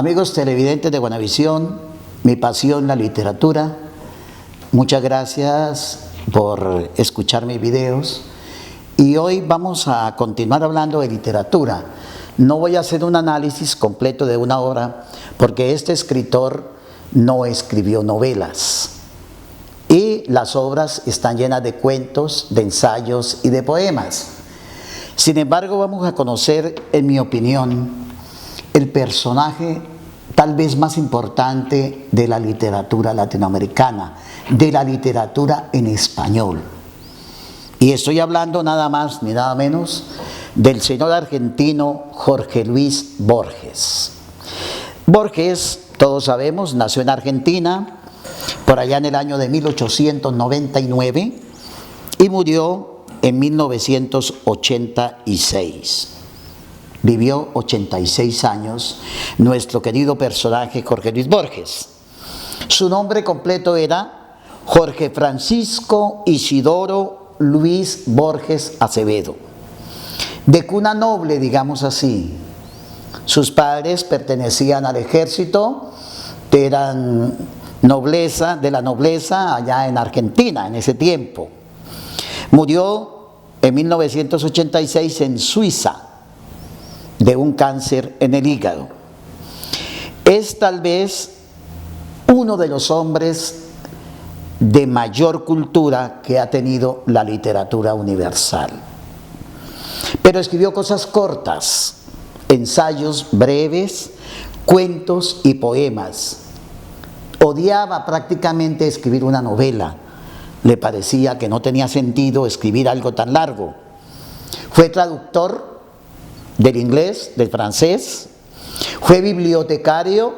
Amigos televidentes de Buenavisión, mi pasión, la literatura, muchas gracias por escuchar mis videos y hoy vamos a continuar hablando de literatura. No voy a hacer un análisis completo de una obra porque este escritor no escribió novelas y las obras están llenas de cuentos, de ensayos y de poemas. Sin embargo, vamos a conocer, en mi opinión, el personaje tal vez más importante de la literatura latinoamericana, de la literatura en español. Y estoy hablando nada más ni nada menos del señor argentino Jorge Luis Borges. Borges, todos sabemos, nació en Argentina por allá en el año de 1899 y murió en 1986. Vivió 86 años nuestro querido personaje Jorge Luis Borges. Su nombre completo era Jorge Francisco Isidoro Luis Borges Acevedo. De cuna noble, digamos así. Sus padres pertenecían al ejército, eran de la nobleza allá en Argentina en ese tiempo. Murió en 1986 en Suiza de un cáncer en el hígado. Es tal vez uno de los hombres de mayor cultura que ha tenido la literatura universal. Pero escribió cosas cortas, ensayos breves, cuentos y poemas. Odiaba prácticamente escribir una novela. Le parecía que no tenía sentido escribir algo tan largo. Fue traductor del inglés, del francés, fue bibliotecario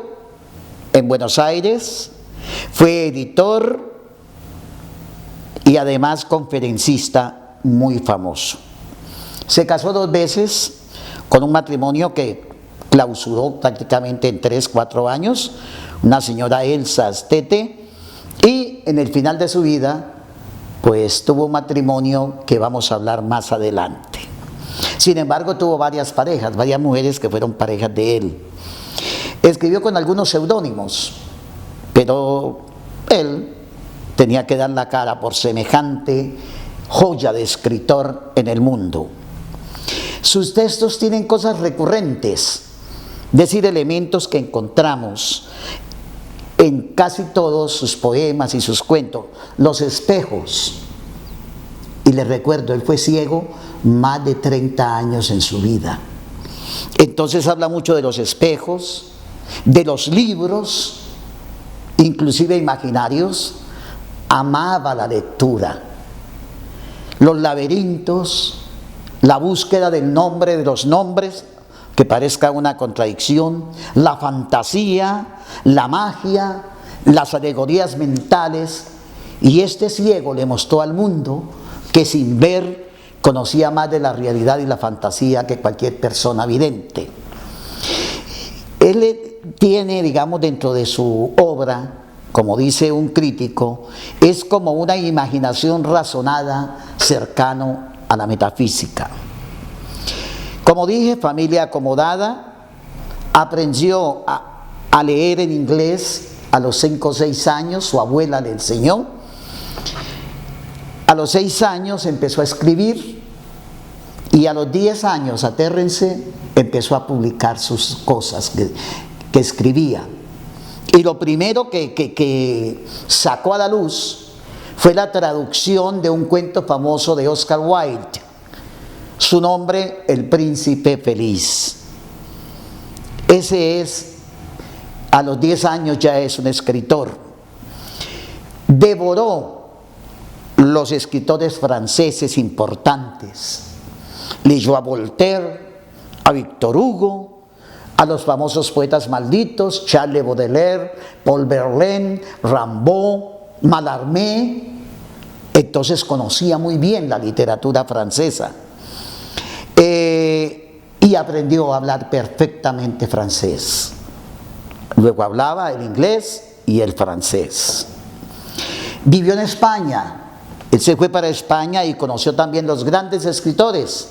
en Buenos Aires, fue editor y además conferencista muy famoso. Se casó 2 veces con un matrimonio que clausuró prácticamente en 3-4 años, una señora Elsa Astete, y en el final de su vida pues tuvo un matrimonio que vamos a hablar más adelante. Sin embargo, tuvo varias parejas, varias mujeres que fueron parejas de él. Escribió con algunos seudónimos, pero él tenía que dar la cara por semejante joya de escritor en el mundo. Sus textos tienen cosas recurrentes, es decir, elementos que encontramos en casi todos sus poemas y sus cuentos. Los espejos. Y les recuerdo, él fue ciego más de 30 años en su vida. Entonces habla mucho de los espejos, de los libros, inclusive imaginarios. Amaba la lectura. Los laberintos, la búsqueda del nombre de los nombres, que parezca una contradicción, la fantasía, la magia, las alegorías mentales. Y este ciego le mostró al mundo que sin ver conocía más de la realidad y la fantasía que cualquier persona vidente. Él tiene, digamos, dentro de su obra, como dice un crítico, es como una imaginación razonada cercano a la metafísica. Como dije, familia acomodada, aprendió a leer en inglés a los 5 o 6 años, su abuela le enseñó. A los 6 años empezó a escribir y a los 10 años, atérrense, empezó a publicar sus cosas que escribía. Y lo primero que sacó a la luz fue la traducción de un cuento famoso de Oscar Wilde. Su nombre, El Príncipe Feliz. Ese es, a los 10 años ya es un escritor. Devoró los escritores franceses importantes. Leyó a Voltaire, a Victor Hugo, a los famosos poetas malditos, Charles Baudelaire, Paul Verlaine, Rimbaud, Mallarmé. Entonces conocía muy bien la literatura francesa. Y aprendió a hablar perfectamente francés. Luego hablaba el inglés y el francés. Vivió en España. Él se fue para España y conoció también los grandes escritores.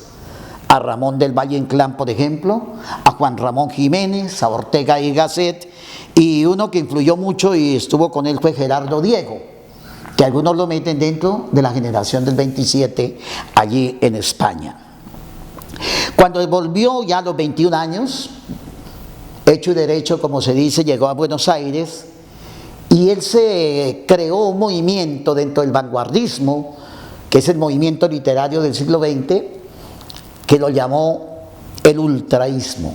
a Ramón del Valle Inclán, por ejemplo, a Juan Ramón Jiménez, a Ortega y Gasset, y uno que influyó mucho y estuvo con él fue Gerardo Diego, que algunos lo meten dentro de la generación del 27 allí en España. Cuando volvió ya a los 21 años, hecho y derecho, como se dice, llegó a Buenos Aires y él se creó un movimiento dentro del vanguardismo, que es el movimiento literario del siglo XX, que lo llamó el ultraísmo,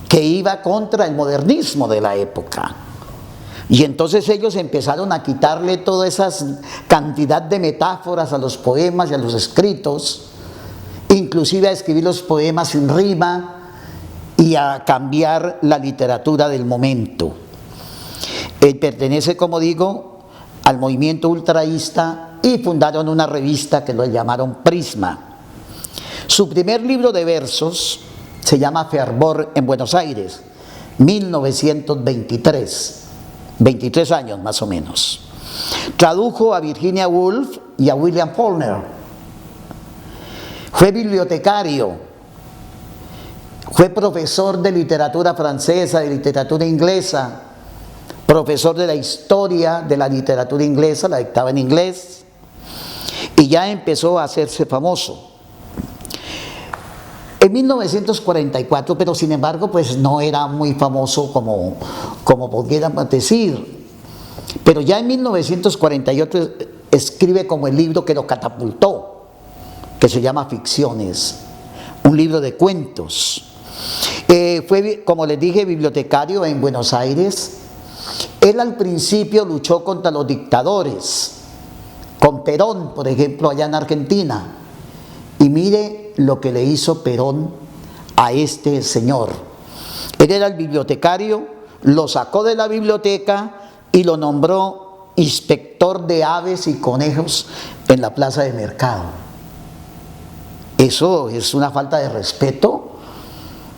que iba contra el modernismo de la época. Y entonces ellos empezaron a quitarle toda esa cantidad de metáforas a los poemas y a los escritos, inclusive a escribir los poemas sin rima y a cambiar la literatura del momento. Él pertenece, como digo, al movimiento ultraísta y fundaron una revista que lo llamaron Prisma. Su primer libro de versos se llama Fervor en Buenos Aires, 1923. 23 años más o menos. Tradujo a Virginia Woolf y a William Faulkner. Fue bibliotecario. Fue profesor de literatura francesa, de literatura inglesa, profesor de la historia de la literatura inglesa, la dictaba en inglés, y ya empezó a hacerse famoso. En 1944, pero sin embargo, pues no era muy famoso como pudiéramos decir. Pero ya en 1948 escribe como el libro que lo catapultó, que se llama Ficciones, un libro de cuentos. Fue, como les dije, bibliotecario en Buenos Aires. Él al principio luchó contra los dictadores, con Perón, por ejemplo, allá en Argentina. Y mire lo que le hizo Perón a este señor. Él era el bibliotecario, lo sacó de la biblioteca y lo nombró inspector de aves y conejos en la plaza de mercado. Eso es una falta de respeto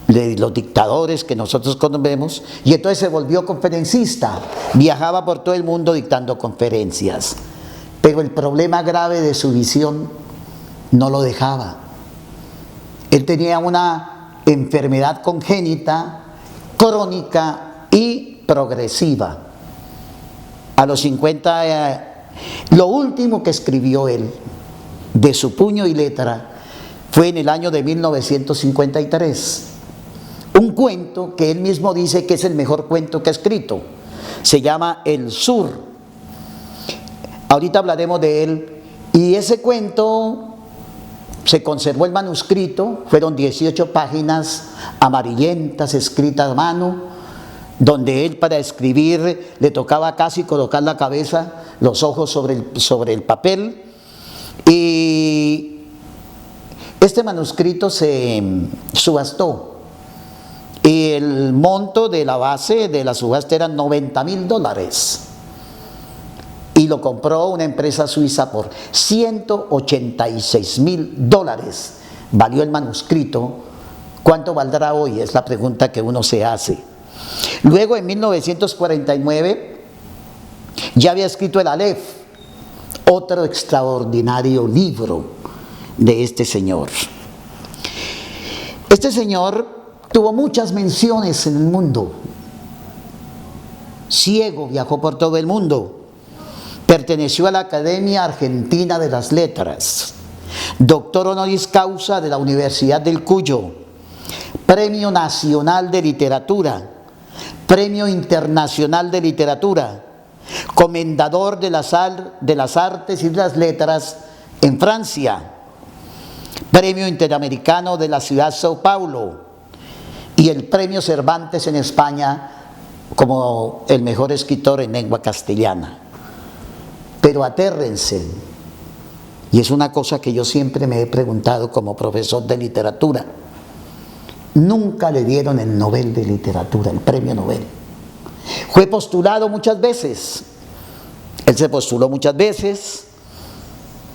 de los dictadores que nosotros conocemos, y entonces se volvió conferencista, viajaba por todo el mundo dictando conferencias, pero el problema grave de su visión no lo dejaba. Él tenía una enfermedad congénita, crónica y progresiva. A los 50, lo último que escribió él, de su puño y letra, fue en el año de 1953. Un cuento que él mismo dice que es el mejor cuento que ha escrito. Se llama El Sur. Ahorita hablaremos de él. Y ese cuento se conservó el manuscrito, fueron 18 páginas amarillentas escritas a mano, donde él para escribir le tocaba casi colocar la cabeza, los ojos sobre el papel. Y este manuscrito se subastó. Y el monto de la base de la subasta eran $90,000. Y lo compró una empresa suiza por $186,000. Valió el manuscrito. ¿Cuánto valdrá hoy? Es la pregunta que uno se hace. Luego, en 1949, ya había escrito el Aleph, otro extraordinario libro de este señor. Este señor tuvo muchas menciones en el mundo. Ciego, viajó por todo el mundo. Perteneció a la Academia Argentina de las Letras, doctor honoris causa de la Universidad del Cuyo, Premio Nacional de Literatura, Premio Internacional de Literatura, Comendador de las Artes y las Letras en Francia, Premio Interamericano de la ciudad de Sao Paulo y el Premio Cervantes en España como el mejor escritor en lengua castellana. Pero atérrense, y es una cosa que yo siempre me he preguntado como profesor de literatura, nunca le dieron el Nobel de Literatura, el premio Nobel. Fue postulado muchas veces, él se postuló muchas veces,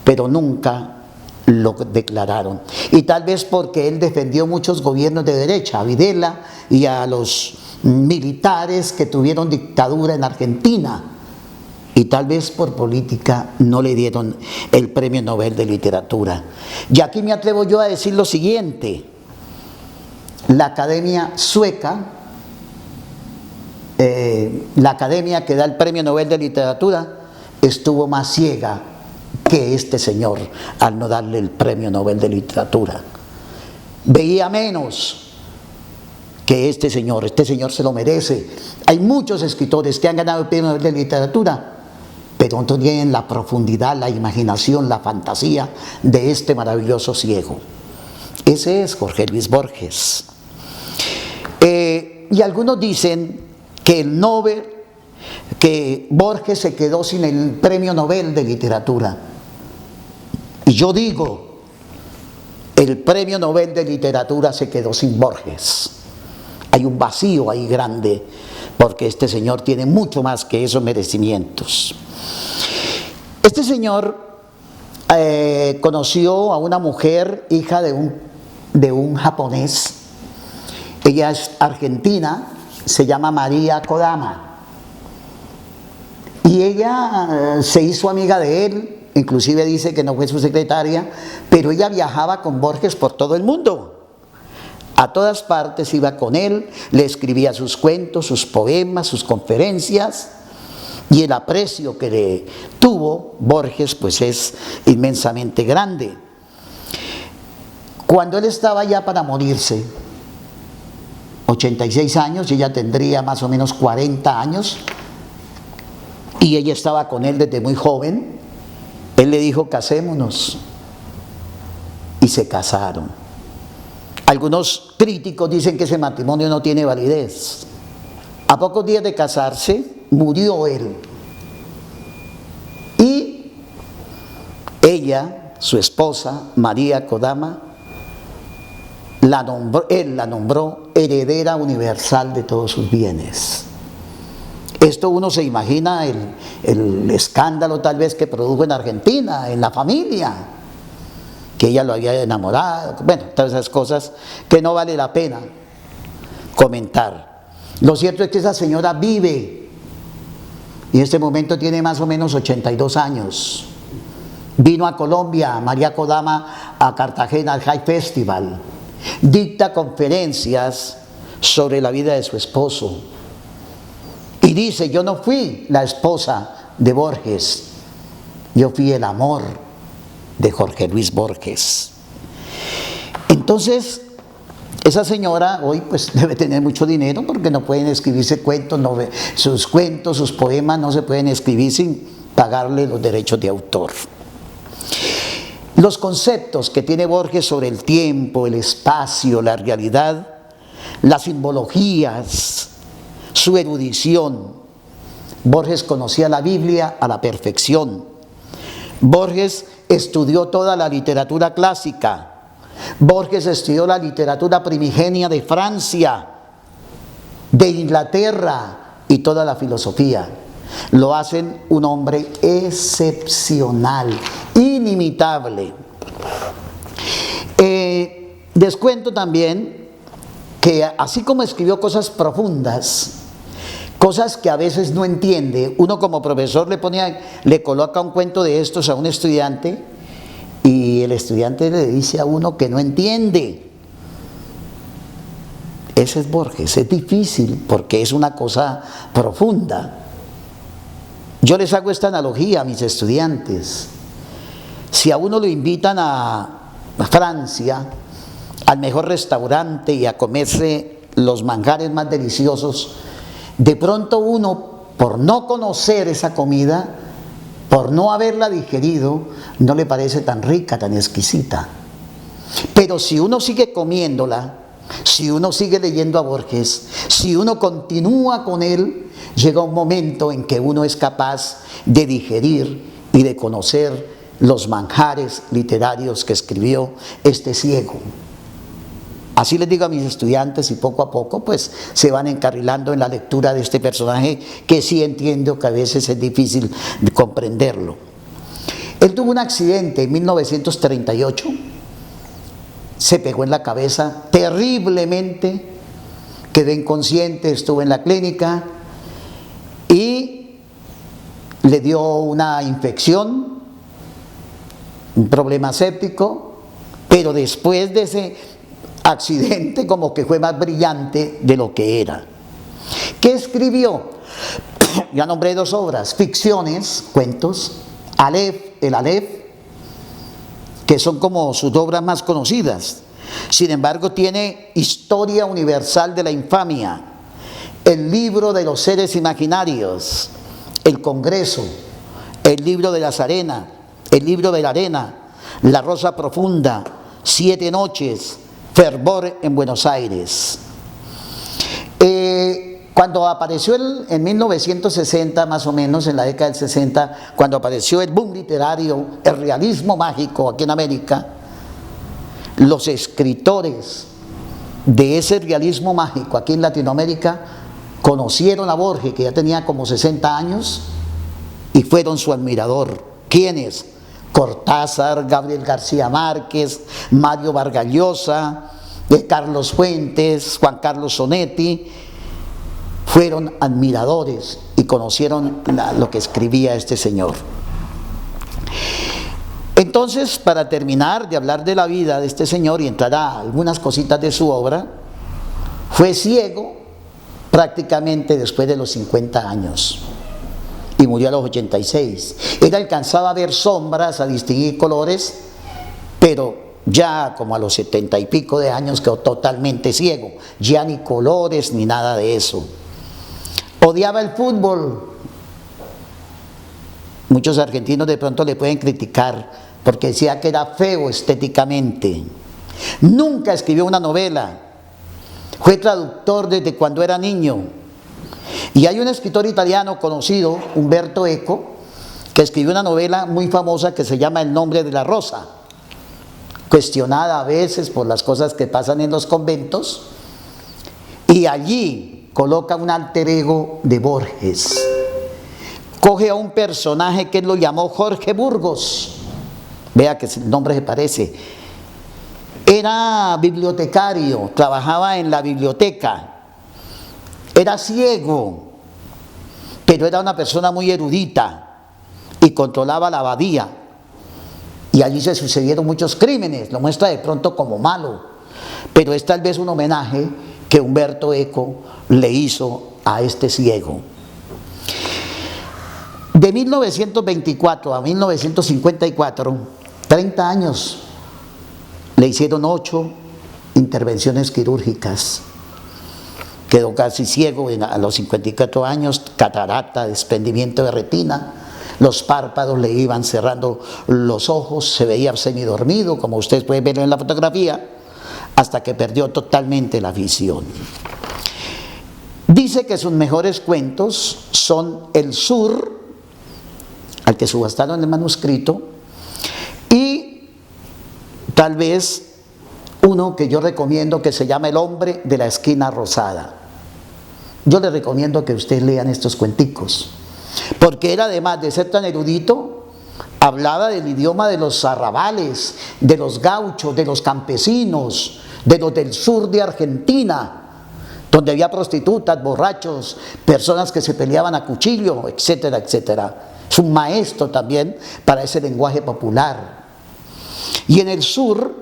pero nunca lo declararon. Y tal vez porque él defendió muchos gobiernos de derecha, a Videla y a los militares que tuvieron dictadura en Argentina. y tal vez por política no le dieron el Premio Nobel de Literatura. Y aquí me atrevo yo a decir lo siguiente: la Academia Sueca, la academia que da el Premio Nobel de Literatura, estuvo más ciega que este señor al no darle el Premio Nobel de Literatura. Veía menos que este señor se lo merece. Hay muchos escritores que han ganado el Premio Nobel de Literatura, pero no tienen la profundidad, la imaginación, la fantasía de este maravilloso ciego. Ese es Jorge Luis Borges. Y algunos dicen que que Borges se quedó sin el Premio Nobel de Literatura. Y yo digo, el Premio Nobel de Literatura se quedó sin Borges. Hay un vacío ahí grande, porque este señor tiene mucho más que esos merecimientos. Este señor conoció a una mujer, hija de un japonés. Ella es argentina, se llama María Kodama. Y ella se hizo amiga de él, inclusive dice que no fue su secretaria, pero ella viajaba con Borges por todo el mundo. A todas partes iba con él, le escribía sus cuentos, sus poemas, sus conferencias, y el aprecio que le tuvo Borges pues es inmensamente grande. Cuando él estaba ya para morirse, 86 años, y ella tendría más o menos 40 años, y ella estaba con él desde muy joven, él le dijo: casémonos, y se casaron. Algunos críticos dicen que ese matrimonio no tiene validez. A pocos días de casarse, murió él. Y ella, su esposa, María Kodama, él la nombró heredera universal de todos sus bienes. Esto uno se imagina el escándalo tal vez que produjo en Argentina, en la familia, que ella lo había enamorado, bueno, todas esas cosas que no vale la pena comentar. Lo cierto es que esa señora vive, y en este momento tiene más o menos 82 años. Vino a Colombia, María Kodama, a Cartagena al High Festival. Dicta conferencias sobre la vida de su esposo. Y dice: yo no fui la esposa de Borges, yo fui el amor de Jorge Luis Borges. Entonces, esa señora hoy pues debe tener mucho dinero, porque no pueden escribirse cuentos, sus poemas no se pueden escribir sin pagarle los derechos de autor. Los conceptos que tiene Borges sobre el tiempo, el espacio, la realidad, las simbologías, su erudición. Borges conocía la Biblia a la perfección. Borges estudió toda la literatura clásica. Borges estudió la literatura primigenia de Francia, de Inglaterra y toda la filosofía. Lo hacen un hombre excepcional, inimitable. Les cuento también que así como escribió cosas profundas, cosas que a veces no entiende, uno como profesor le coloca un cuento de estos a un estudiante y el estudiante le dice a uno que no entiende. Ese es Borges. Es difícil porque es una cosa profunda. Yo les hago esta analogía a mis estudiantes. Si a uno lo invitan a Francia, al mejor restaurante, y a comerse los manjares más deliciosos, de pronto uno, por no conocer esa comida, por no haberla digerido, no le parece tan rica, tan exquisita. Pero si uno sigue comiéndola, si uno sigue leyendo a Borges, si uno continúa con él, llega un momento en que uno es capaz de digerir y de conocer los manjares literarios que escribió este ciego. Así les digo a mis estudiantes, y poco a poco pues se van encarrilando en la lectura de este personaje, que sí entiendo que a veces es difícil de comprenderlo. Él tuvo un accidente en 1938, se pegó en la cabeza terriblemente, quedó inconsciente, estuvo en la clínica, y le dio una infección, un problema séptico, pero después de ese accidente como que fue más brillante de lo que era. ¿Qué escribió? Ya nombré 2 obras, ficciones, cuentos, el Aleph, que son como sus obras más conocidas. Sin embargo, tiene Historia Universal de la Infamia, el libro de los seres imaginarios, el Congreso, el libro de las arenas, el libro de la arena, La Rosa Profunda, 7 noches, Fervor en Buenos Aires. Cuando apareció en 1960, más o menos, en la década del 60, cuando apareció el boom literario, el realismo mágico aquí en América, los escritores de ese realismo mágico aquí en Latinoamérica conocieron a Borges, que ya tenía como 60 años, y fueron su admirador. ¿Quiénes? Cortázar, Gabriel García Márquez, Mario Vargas Llosa, Carlos Fuentes, Juan Carlos Onetti, fueron admiradores y conocieron lo que escribía este señor. Entonces, para terminar de hablar de la vida de este señor y entrar a algunas cositas de su obra, fue ciego prácticamente después de los 50 años y murió a los 86. Él alcanzaba a ver sombras, a distinguir colores, pero ya como a los 70 y pico de años quedó totalmente ciego, ya ni colores ni nada de eso. Odiaba el fútbol. Muchos argentinos de pronto le pueden criticar porque decía que era feo estéticamente. Nunca escribió una novela. Fue traductor desde cuando era niño. Y hay un escritor italiano conocido, Umberto Eco, que escribió una novela muy famosa que se llama El nombre de la rosa, cuestionada a veces por las cosas que pasan en los conventos, y allí coloca un alter ego de Borges. Coge a un personaje que él lo llamó Jorge Burgos. Vea que el nombre se parece. Era bibliotecario, trabajaba en la biblioteca. Era ciego, pero era una persona muy erudita y controlaba la abadía. Y allí se sucedieron muchos crímenes, lo muestra de pronto como malo. Pero es tal vez un homenaje que Umberto Eco le hizo a este ciego. De 1924 a 1954, 30 años, le hicieron 8 intervenciones quirúrgicas. Quedó casi ciego a los 54 años, catarata, desprendimiento de retina, los párpados le iban cerrando los ojos, se veía semidormido, como ustedes pueden ver en la fotografía, hasta que perdió totalmente la visión. Dice que sus mejores cuentos son El Sur, al que subastaron el manuscrito, y tal vez uno que yo recomiendo que se llama El hombre de la esquina rosada. Yo les recomiendo que ustedes lean estos cuenticos, porque él, además de ser tan erudito, hablaba del idioma de los arrabales, de los gauchos, de los campesinos, de los del sur de Argentina, donde había prostitutas, borrachos, personas que se peleaban a cuchillo, etcétera, etcétera. Es un maestro también para ese lenguaje popular. Y en El Sur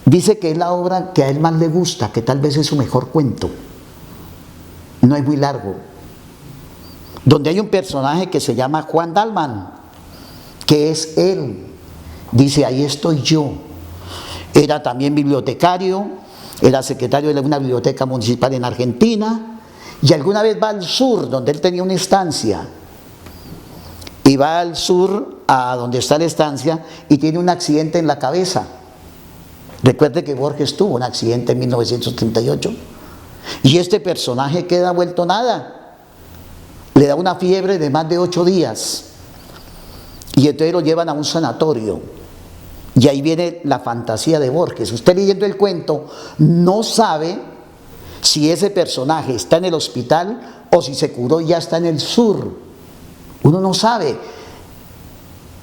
dice que es la obra que a él más le gusta, que tal vez es su mejor cuento. No es muy largo. Donde hay un personaje que se llama Juan Dalman, que es él. Dice, ahí estoy yo. Era también bibliotecario, era secretario de una biblioteca municipal en Argentina, y alguna vez va al sur, donde él tenía una estancia. Y va al sur, a donde está la estancia, y tiene un accidente en la cabeza. Recuerde que Borges tuvo un accidente en 1938. Y este personaje queda vuelto nada. Le da una fiebre de más de 8 días. Y entonces lo llevan a un sanatorio. Y ahí viene la fantasía de Borges. Usted leyendo el cuento no sabe si ese personaje está en el hospital o si se curó y ya está en el sur. Uno no sabe.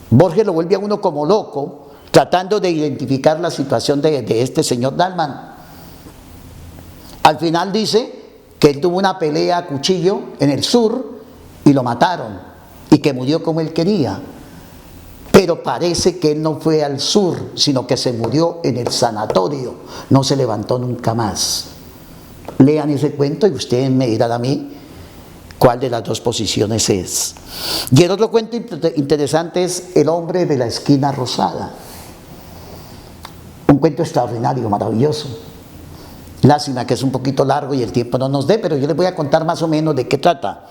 Borges lo vuelve a uno como loco, tratando de identificar la situación de este señor Dalman. Al final dice que él tuvo una pelea a cuchillo en el sur y lo mataron. y que murió como él quería. Pero parece que él no fue al sur, sino que se murió en el sanatorio, no se levantó nunca más. Lean ese cuento y ustedes me dirán a mí cuál de las dos posiciones es. Y el otro cuento interesante es El hombre de la esquina rosada. Un cuento extraordinario, maravilloso. Lástima que es un poquito largo y el tiempo no nos dé, pero yo les voy a contar más o menos de qué trata.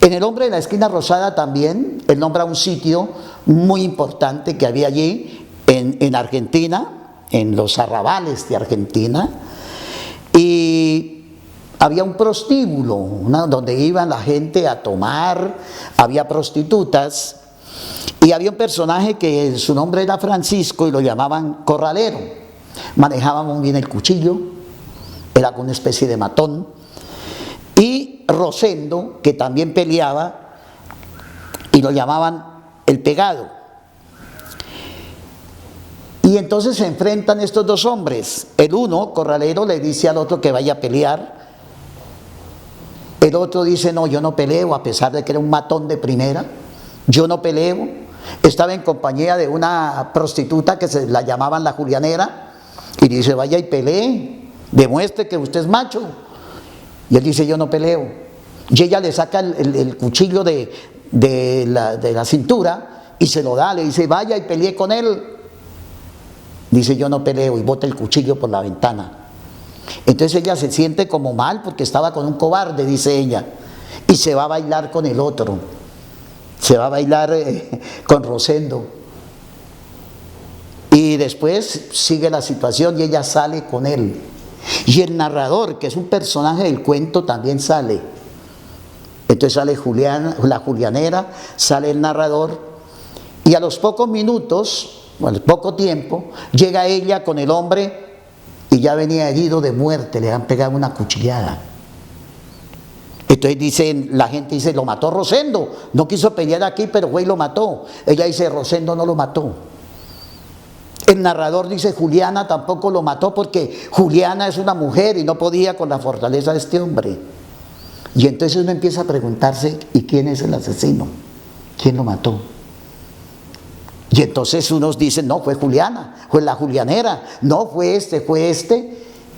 En El hombre de la esquina rosada también, él nombra un sitio muy importante que había allí en Argentina, en los arrabales de Argentina, y había un prostíbulo, donde iban la gente a tomar, había prostitutas, y había un personaje que su nombre era Francisco y lo llamaban corralero. Manejaba muy bien el cuchillo, era una especie de matón. Y Rosendo, que también peleaba, y lo llamaban el pegado. Y entonces se enfrentan estos dos hombres. El uno, corralero, le dice al otro que vaya a pelear. El otro dice, no, yo no peleo, a pesar de que era un matón de primera. Yo no peleo. Estaba en compañía de una prostituta que se la llamaban la Julianera. Y dice, vaya y pelee, demuestre que usted es macho. Y él dice, yo no peleo. Y ella le saca el cuchillo de la cintura y se lo da, le dice, vaya y pelee con él. Dice, yo no peleo, y bota el cuchillo por la ventana. Entonces ella se siente como mal porque estaba con un cobarde, dice ella, y se va a bailar con el otro. Se va a bailar con Rosendo. Y después sigue la situación y ella sale con él. Y el narrador, que es un personaje del cuento, también sale. Entonces sale la Julianera, sale el narrador, y a los pocos minutos, o al poco tiempo, llega ella con el hombre y ya venía herido de muerte, le han pegado una cuchillada. Entonces la gente dice, lo mató Rosendo, no quiso pelear aquí, pero fue y lo mató. Ella dice, Rosendo no lo mató. El narrador dice, Juliana tampoco lo mató porque Juliana es una mujer y no podía con la fortaleza de este hombre. Y entonces uno empieza a preguntarse, ¿y quién es el asesino? ¿Quién lo mató? Y entonces unos dicen, no, fue Juliana, fue la Julianera, no, fue este,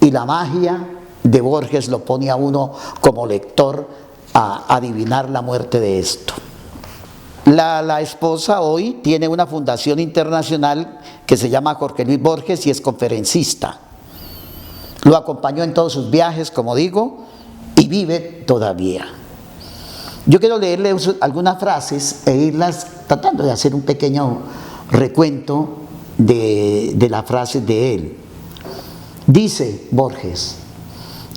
y la magia de Borges lo pone a uno como lector a adivinar la muerte de esto. La esposa hoy tiene una fundación internacional que se llama Jorge Luis Borges y es conferencista. Lo acompañó en todos sus viajes, como digo, y vive todavía. Yo quiero leerle algunas frases e irlas tratando de hacer un pequeño recuento de las frases de él. Dice Borges,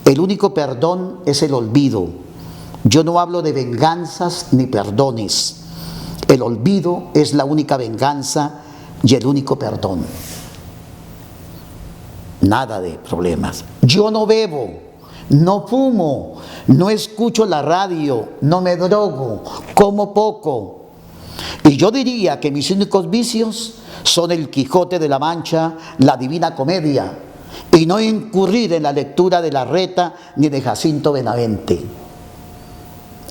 el único perdón es el olvido. Yo no hablo de venganzas ni perdones. El olvido es la única venganza y el único perdón. Nada de problemas. Yo no bebo, no fumo, no escucho la radio, no me drogo, como poco. Y yo diría que mis únicos vicios son el Quijote de la Mancha, la Divina Comedia, y no incurrir en la lectura de Larreta ni de Jacinto Benavente.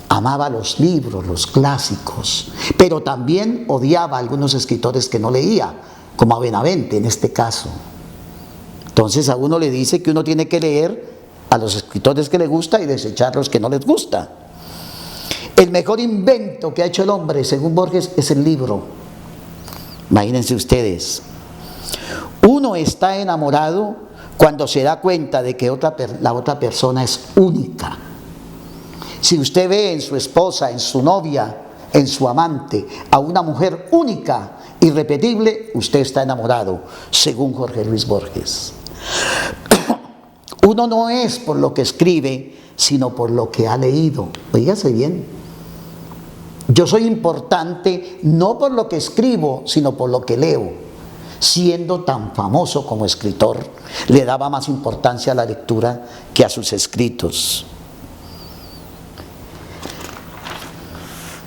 Amaba los libros, los clásicos, pero también odiaba a algunos escritores que no leía, como a Benavente en este caso. Entonces a uno le dice que uno tiene que leer a los escritores que le gusta y desechar los que no les gusta. El mejor invento que ha hecho el hombre, según Borges, es el libro. Imagínense ustedes. Uno está enamorado cuando se da cuenta de que la otra persona es única. Si usted ve en su esposa, en su novia, en su amante, a una mujer única, irrepetible, usted está enamorado, según Jorge Luis Borges. Uno no es por lo que escribe, sino por lo que ha leído. Oígase bien. Yo soy importante no por lo que escribo, sino por lo que leo. Siendo tan famoso como escritor, le daba más importancia a la lectura que a sus escritos.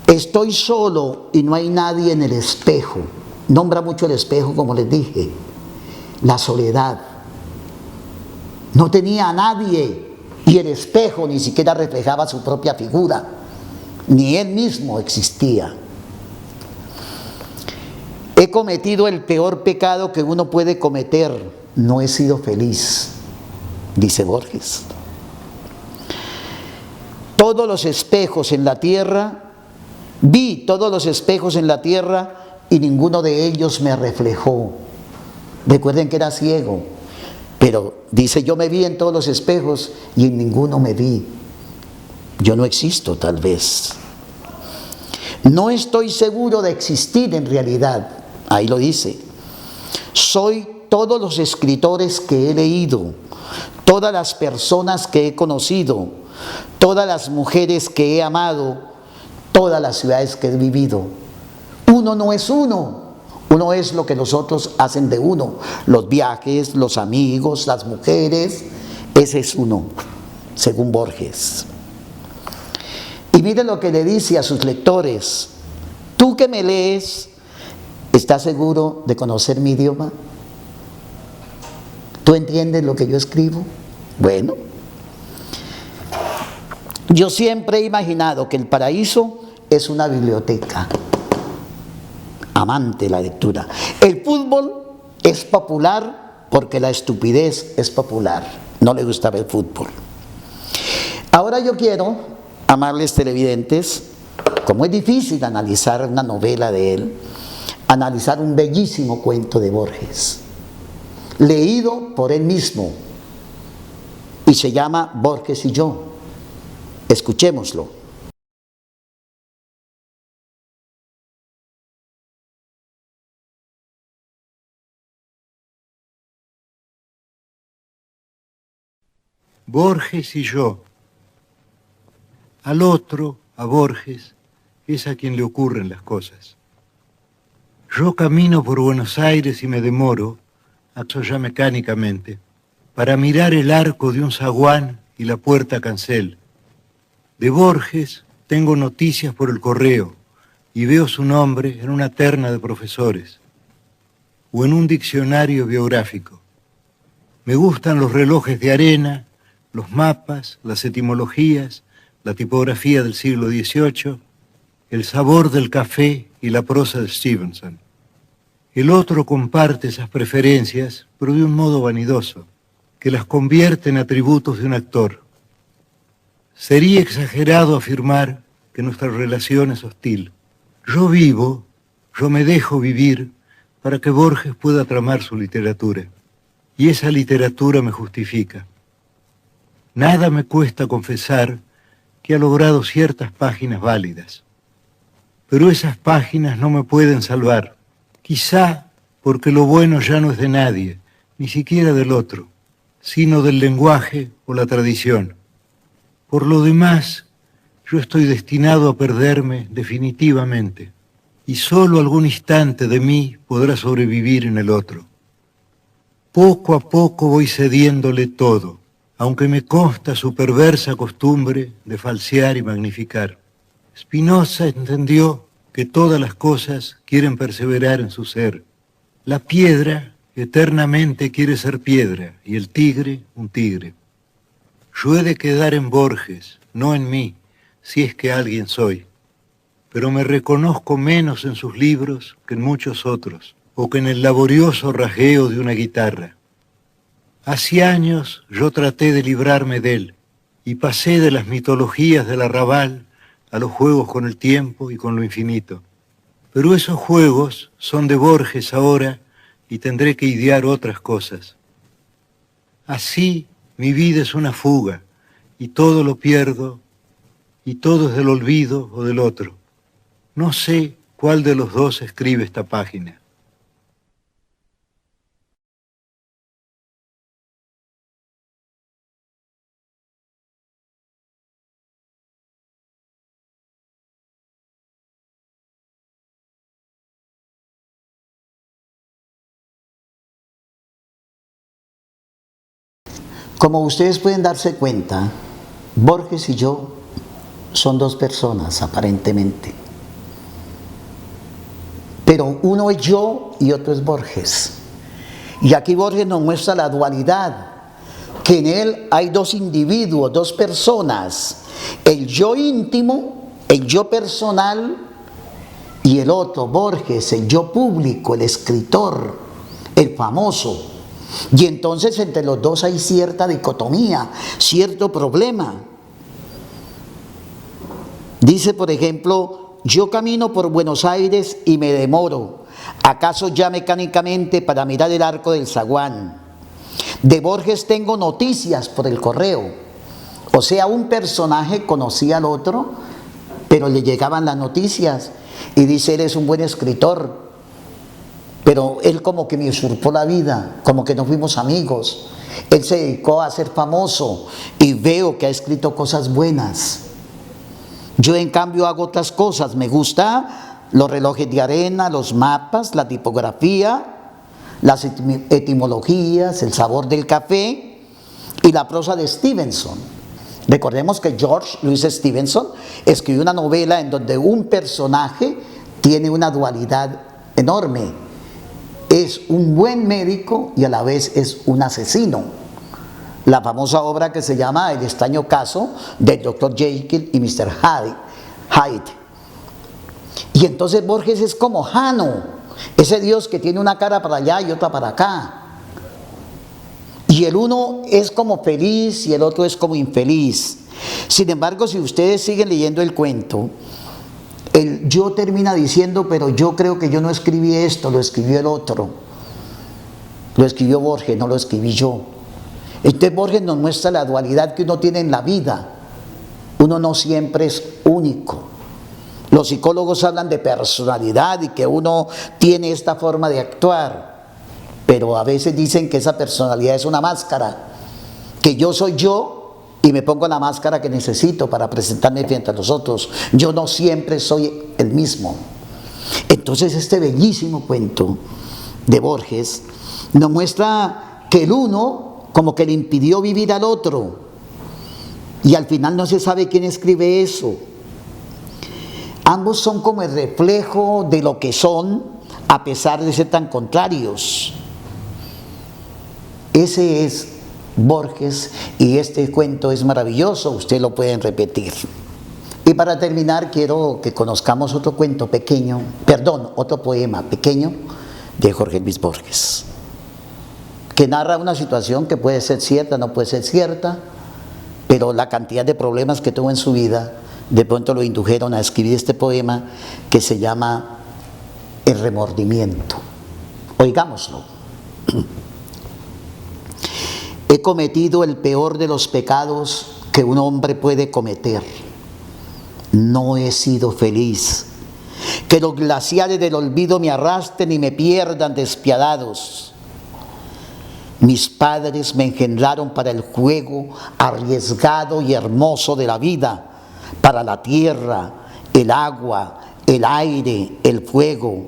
Estoy solo y no hay nadie en el espejo. Nombra mucho el espejo, como les dije. La soledad. No tenía a nadie y el espejo ni siquiera reflejaba su propia figura. ni él mismo existía. He cometido el peor pecado que uno puede cometer, no he sido feliz, dice Borges. Todos los espejos en la tierra, vi todos los espejos en la tierra y ninguno de ellos me reflejó. Recuerden que era ciego, pero dice, yo me vi en todos los espejos y en ninguno me vi. Yo no existo, tal vez. No estoy seguro de existir en realidad. Ahí lo dice. Soy todos los escritores que he leído, todas las personas que he conocido, todas las mujeres que he amado, todas las ciudades que he vivido. Uno no es uno. Uno es lo que los otros hacen de uno. Los viajes, los amigos, las mujeres. Ese es uno, según Borges. Y miren lo que le dice a sus lectores. Tú que me lees, ¿estás seguro de conocer mi idioma? ¿Tú entiendes lo que yo escribo? Bueno, yo siempre he imaginado que el paraíso es una biblioteca. Amante de la lectura. El fútbol es popular porque la estupidez es popular. No le gusta ver fútbol. Ahora yo quiero, amables televidentes, como es difícil analizar una novela de él, analizar un bellísimo cuento de Borges, leído por él mismo, y se llama Borges y yo. Escuchémoslo. Borges y yo. Al otro, a Borges, es a quien le ocurren las cosas. Yo camino por Buenos Aires y me demoro, acto ya mecánicamente, para mirar el arco de un zaguán y la puerta cancel. De Borges tengo noticias por el correo y veo su nombre en una terna de profesores o en un diccionario biográfico. Me gustan los relojes de arena, los mapas, las etimologías, la tipografía del siglo XVIII, el sabor del café y la prosa de Stevenson. El otro comparte esas preferencias, pero de un modo vanidoso, que las convierte en atributos de un actor. Sería exagerado afirmar que nuestra relación es hostil. Yo vivo, yo me dejo vivir para que Borges pueda tramar su literatura. Y esa literatura me justifica. Nada me cuesta confesar que ha logrado ciertas páginas válidas. Pero esas páginas no me pueden salvar. Quizá porque lo bueno ya no es de nadie, ni siquiera del otro, sino del lenguaje o la tradición. Por lo demás, yo estoy destinado a perderme definitivamente, y solo algún instante de mí podrá sobrevivir en el otro. Poco a poco voy cediéndole todo, aunque me consta su perversa costumbre de falsear y magnificar. Spinoza entendió que todas las cosas quieren perseverar en su ser. La piedra eternamente quiere ser piedra y el tigre un tigre. Yo he de quedar en Borges, no en mí, si es que alguien soy. Pero me reconozco menos en sus libros que en muchos otros, o que en el laborioso rasgueo de una guitarra. Hace años yo traté de librarme de él, y pasé de las mitologías del arrabal a los juegos con el tiempo y con lo infinito. Pero esos juegos son de Borges ahora y tendré que idear otras cosas. Así mi vida es una fuga y todo lo pierdo y todo es del olvido o del otro. No sé cuál de los dos escribe esta página. Como ustedes pueden darse cuenta, Borges y yo son dos personas aparentemente. Pero uno es yo y otro es Borges. Y aquí Borges nos muestra la dualidad, que en él hay dos individuos, dos personas, el yo íntimo el yo personal y el otro, Borges, el yo público, el escritor, el famoso. Y entonces entre los dos hay cierta dicotomía, cierto problema. Dice, por ejemplo, yo camino por Buenos Aires y me demoro, acaso ya mecánicamente para mirar el arco del zaguán. De Borges tengo noticias por el correo. O sea, un personaje conocía al otro, pero le llegaban las noticias. Y dice, eres un buen escritor. Pero él como que me usurpó la vida, como que nos fuimos amigos. Él se dedicó a ser famoso y veo que ha escrito cosas buenas. Yo en cambio hago otras cosas. Me gusta los relojes de arena, los mapas, la tipografía, las etimologías, el sabor del café y la prosa de Stevenson. Recordemos que George Louis Stevenson escribió una novela en donde un personaje tiene una dualidad enorme. Es un buen médico y a la vez es un asesino. La famosa obra que se llama El extraño caso del Dr. Jekyll y Mr. Hyde. Y entonces Borges es como Jano, ese Dios que tiene una cara para allá y otra para acá. Y el uno es como feliz y el otro es como infeliz. Sin embargo, si ustedes siguen leyendo el cuento, el yo termina diciendo, pero yo creo que yo no escribí esto, lo escribió el otro. Lo escribió Borges, no lo escribí yo. Entonces Borges nos muestra la dualidad que uno tiene en la vida. Uno no siempre es único. Los psicólogos hablan de personalidad y que uno tiene esta forma de actuar. Pero a veces dicen que esa personalidad es una máscara, que yo soy yo y me pongo la máscara que necesito para presentarme frente a los otros. Yo no siempre soy el mismo. Entonces este bellísimo cuento de Borges nos muestra que el uno como que le impidió vivir al otro y al final no se sabe quién escribe eso. Ambos son como el reflejo de lo que son a pesar de ser tan contrarios. Ese es Borges y este cuento es maravilloso, ustedes lo pueden repetir. Y para terminar quiero que conozcamos otro cuento pequeño, otro poema pequeño de Jorge Luis Borges, que narra una situación que puede ser cierta, no puede ser cierta, pero la cantidad de problemas que tuvo en su vida de pronto lo indujeron a escribir este poema que se llama El remordimiento. Oigámoslo. He cometido el peor de los pecados que un hombre puede cometer. No he sido feliz. Que los glaciares del olvido me arrastren y me pierdan despiadados. Mis padres me engendraron para el juego arriesgado y hermoso de la vida, para la tierra, el agua, el aire, el fuego.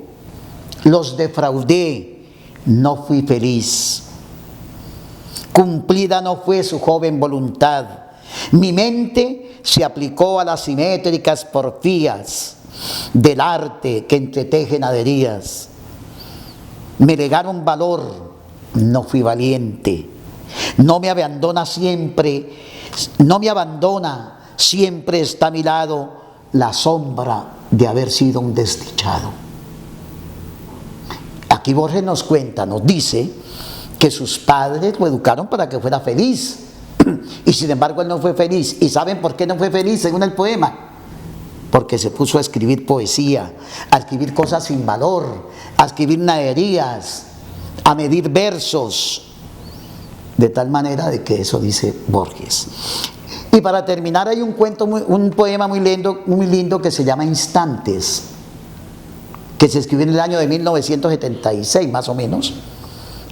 Los defraudé, no fui feliz. Cumplida no fue su joven voluntad. Mi mente se aplicó a las simétricas porfías del arte que entreteje naderías. Me negaron valor, no fui valiente. No me abandona, siempre está a mi lado la sombra de haber sido un desdichado. Aquí Borges nos cuenta, nos dice que sus padres lo educaron para que fuera feliz y sin embargo él no fue feliz. ¿Y saben por qué no fue feliz según el poema? Porque se puso a escribir poesía, a escribir cosas sin valor, a escribir naderías, a medir versos, de tal manera de que eso dice Borges. Y para terminar hay un poema muy lindo que se llama Instantes, que se escribió en el año de 1976 más o menos,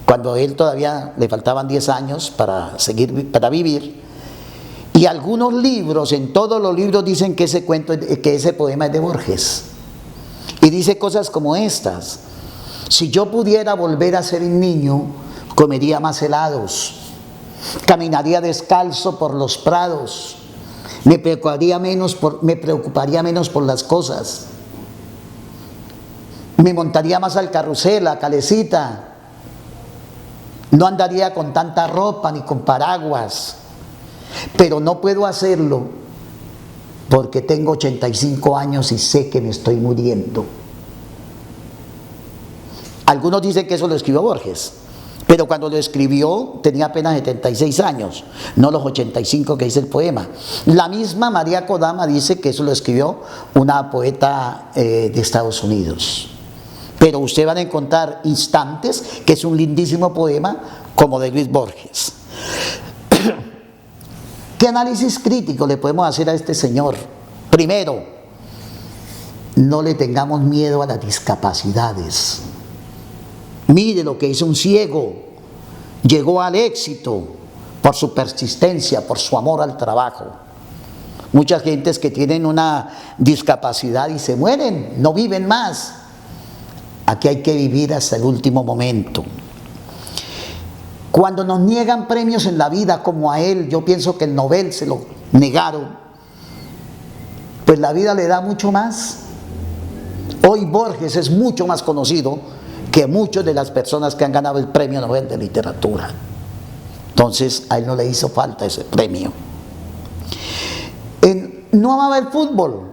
cuando a él todavía le faltaban 10 años para vivir. Y algunos libros, en todos los libros dicen que ese poema es de Borges. Y dice cosas como estas: si yo pudiera volver a ser un niño, comería más helados, caminaría descalzo por los prados, me preocuparía menos por las cosas, me montaría más al carrusel, a calecita, no andaría con tanta ropa ni con paraguas, pero no puedo hacerlo porque tengo 85 años y sé que me estoy muriendo. Algunos dicen que eso lo escribió Borges, pero cuando lo escribió tenía apenas 76 años, no los 85 que dice el poema. La misma María Kodama dice que eso lo escribió una poeta de Estados Unidos. Pero usted van a encontrar Instantes, que es un lindísimo poema, como de Luis Borges. ¿Qué análisis crítico le podemos hacer a este señor? Primero, no le tengamos miedo a las discapacidades. Mire lo que hizo un ciego, llegó al éxito por su persistencia, por su amor al trabajo. Muchas gentes que tienen una discapacidad y se mueren, no viven más. Aquí hay que vivir hasta el último momento. Cuando nos niegan premios en la vida como a él, yo pienso que el Nobel se lo negaron, pues la vida le da mucho más. Hoy Borges es mucho más conocido que muchas de las personas que han ganado el premio Nobel de Literatura. Entonces a él no le hizo falta ese premio. No amaba el fútbol.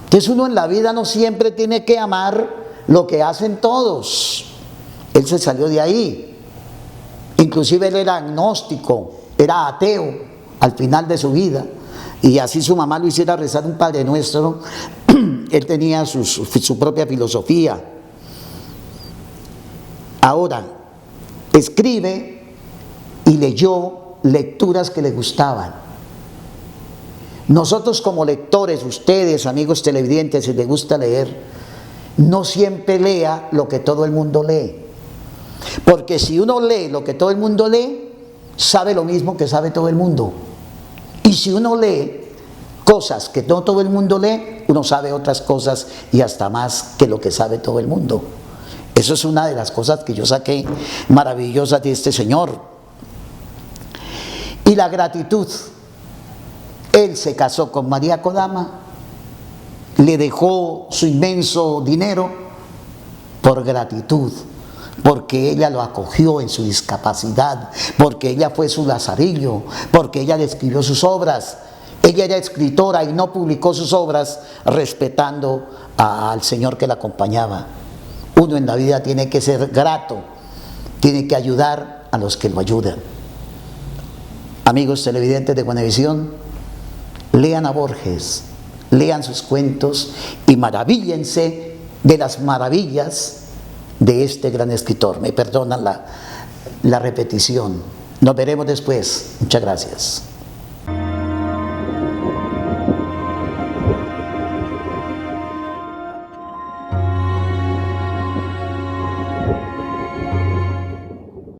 Entonces uno en la vida no siempre tiene que amar lo que hacen todos. Él se salió de ahí. Inclusive él era agnóstico, era ateo al final de su vida, y así su mamá lo hiciera rezar un Padre Nuestro, él tenía su propia filosofía. Ahora, escribe y leyó lecturas que le gustaban. Nosotros como lectores, ustedes, amigos televidentes, si les gusta leer, no siempre lea lo que todo el mundo lee. Porque si uno lee lo que todo el mundo lee, sabe lo mismo que sabe todo el mundo. Y si uno lee cosas que no todo el mundo lee, uno sabe otras cosas y hasta más que lo que sabe todo el mundo. Eso es una de las cosas que yo saqué maravillosas de este señor. Y la gratitud. Él se casó con María Kodama, le dejó su inmenso dinero por gratitud, porque ella lo acogió en su discapacidad, porque ella fue su lazarillo, porque ella le escribió sus obras. Ella era escritora y no publicó sus obras respetando al Señor que la acompañaba. Uno en la vida tiene que ser grato, tiene que ayudar a los que lo ayudan. Amigos televidentes de Buenavisión, lean a Borges, lean sus cuentos y maravíllense de las maravillas de este gran escritor. Me perdonan la repetición. Nos veremos después. Muchas gracias.